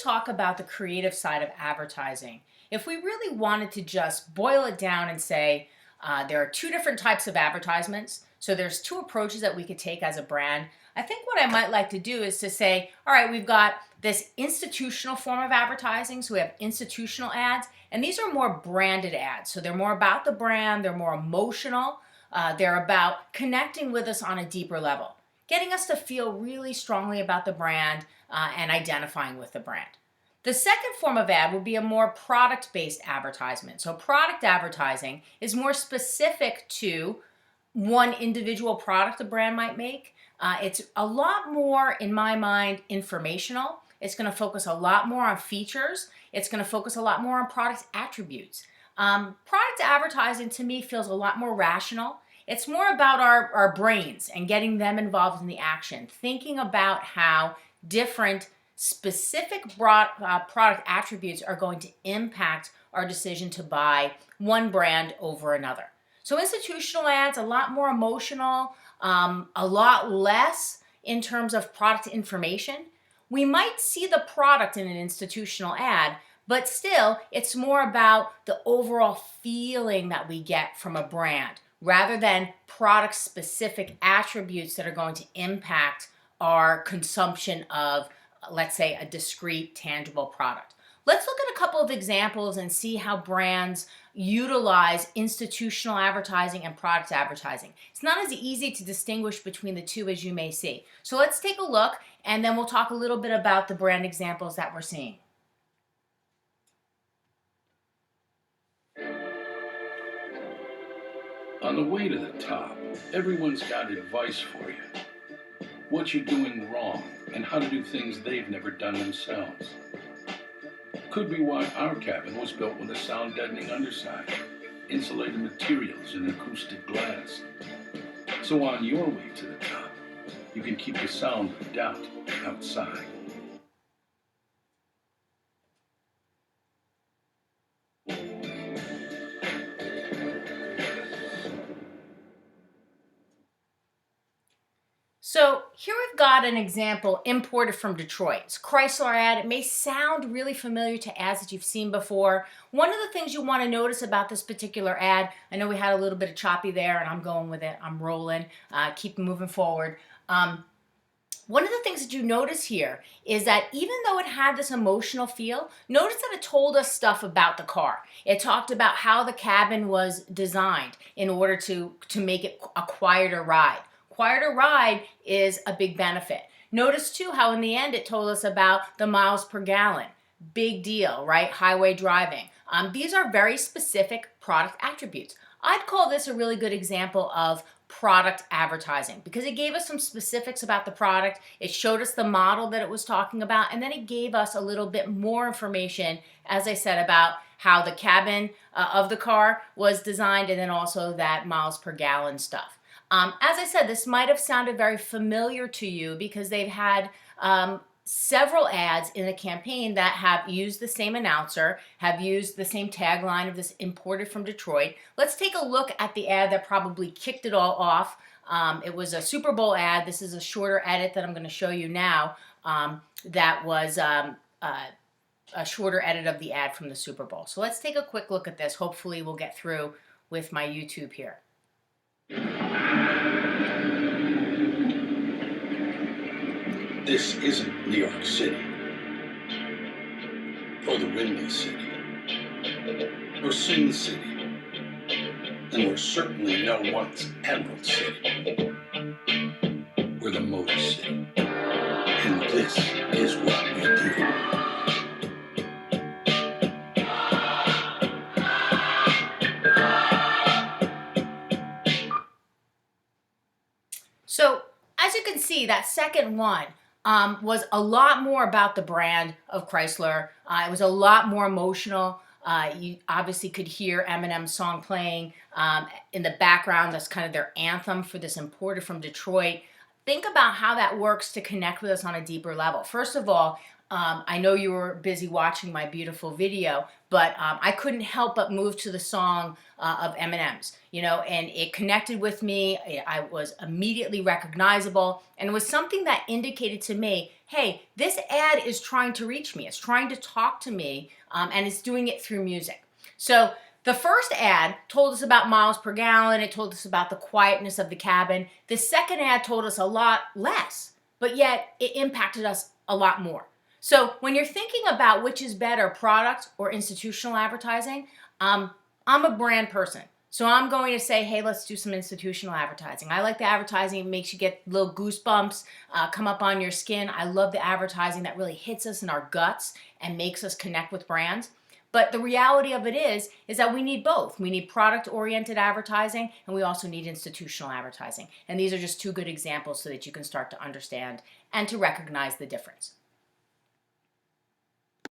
talk about the creative side of advertising. If we really wanted to just boil it down and say there are two different types of advertisements, so there's two approaches that we could take as a brand. I think what I might like to do is to say, all right, we've got this institutional form of advertising, so we have institutional ads, and these are more branded ads. So they're more about the brand, they're more emotional, they're about connecting with us on a deeper level, getting us to feel really strongly about the brand and identifying with the brand. The second form of ad would be a more product-based advertisement. So product advertising is more specific to one individual product a brand might make. It's a lot more, in my mind, informational. It's going to focus a lot more on features. It's going to focus a lot more on product attributes. Product advertising to me feels a lot more rational. It's more about our brains and getting them involved in the action, thinking about how different specific product attributes are going to impact our decision to buy one brand over another. So institutional ads, a lot more emotional, a lot less in terms of product information. We might see the product in an institutional ad, but still it's more about the overall feeling that we get from a brand rather than product specific attributes that are going to impact our consumption of, let's say, a discrete tangible product. Let's look at a couple of examples and see how brands utilize institutional advertising and product advertising. It's not as easy to distinguish between the two as you may see. So let's take a look and then we'll talk a little bit about the brand examples that we're seeing. On the way to the top, everyone's got advice for you. What you're doing wrong and how to do things they've never done themselves. Could be why our cabin was built with a sound deadening underside, insulated materials and acoustic glass. So on your way to the top, you can keep the sound of doubt outside. So here we've got an example imported from Detroit. It's a Chrysler ad. It may sound really familiar to ads that you've seen before. One of the things you want to notice about this particular ad, I know we had a little bit of choppy there and I'm going with it. I'm rolling. Keep moving forward. One of the things that you notice here is that even though it had this emotional feel, notice that it told us stuff about the car. It talked about how the cabin was designed in order to make it a quieter ride. Quieter ride is a big benefit. Notice too how in the end it told us about the miles per gallon. Big deal, right? Highway driving. These are very specific product attributes. I'd call this a really good example of product advertising because it gave us some specifics about the product. It showed us the model that it was talking about, and then it gave us a little bit more information, as I said, about how the cabin of the car was designed and then also that miles per gallon stuff. As I said, this might have sounded very familiar to you because they've had several ads in the campaign that have used the same announcer, have used the same tagline of this imported from Detroit. Let's take a look at the ad that probably kicked it all off. It was a Super Bowl ad. This is a shorter edit that I'm going to show you now that was a shorter edit of the ad from the Super Bowl. So let's take a quick look at this. Hopefully we'll get through with my YouTube here. This isn't New York City, or the Windy City, or Sin City, and we're certainly no one's Emerald City. We're the Motor City, and this is what we do. So as you can see, that second one was a lot more about the brand of Chrysler. It was a lot more emotional. You obviously could hear Eminem's song playing in the background. That's kind of their anthem for this imported from Detroit. think about how that works to connect with us on a deeper level. First of all, I know you were busy watching my beautiful video, but I couldn't help but move to the song of Eminem's, and it connected with me. I was immediately recognizable, and it was something that indicated to me, hey, this ad is trying to reach me. It's trying to talk to me, and it's doing it through music. So the first ad told us about miles per gallon. It told us about the quietness of the cabin. The second ad told us a lot less, but yet it impacted us a lot more. So when you're thinking about which is better, product or institutional advertising, I'm a brand person. So I'm going to say, hey, let's do some institutional advertising. I like the advertising. It makes you get little goosebumps come up on your skin. I love the advertising that really hits us in our guts and makes us connect with brands. But the reality of it is that we need both. We need product-oriented advertising, and we also need institutional advertising. And these are just two good examples so that you can start to understand and to recognize the difference.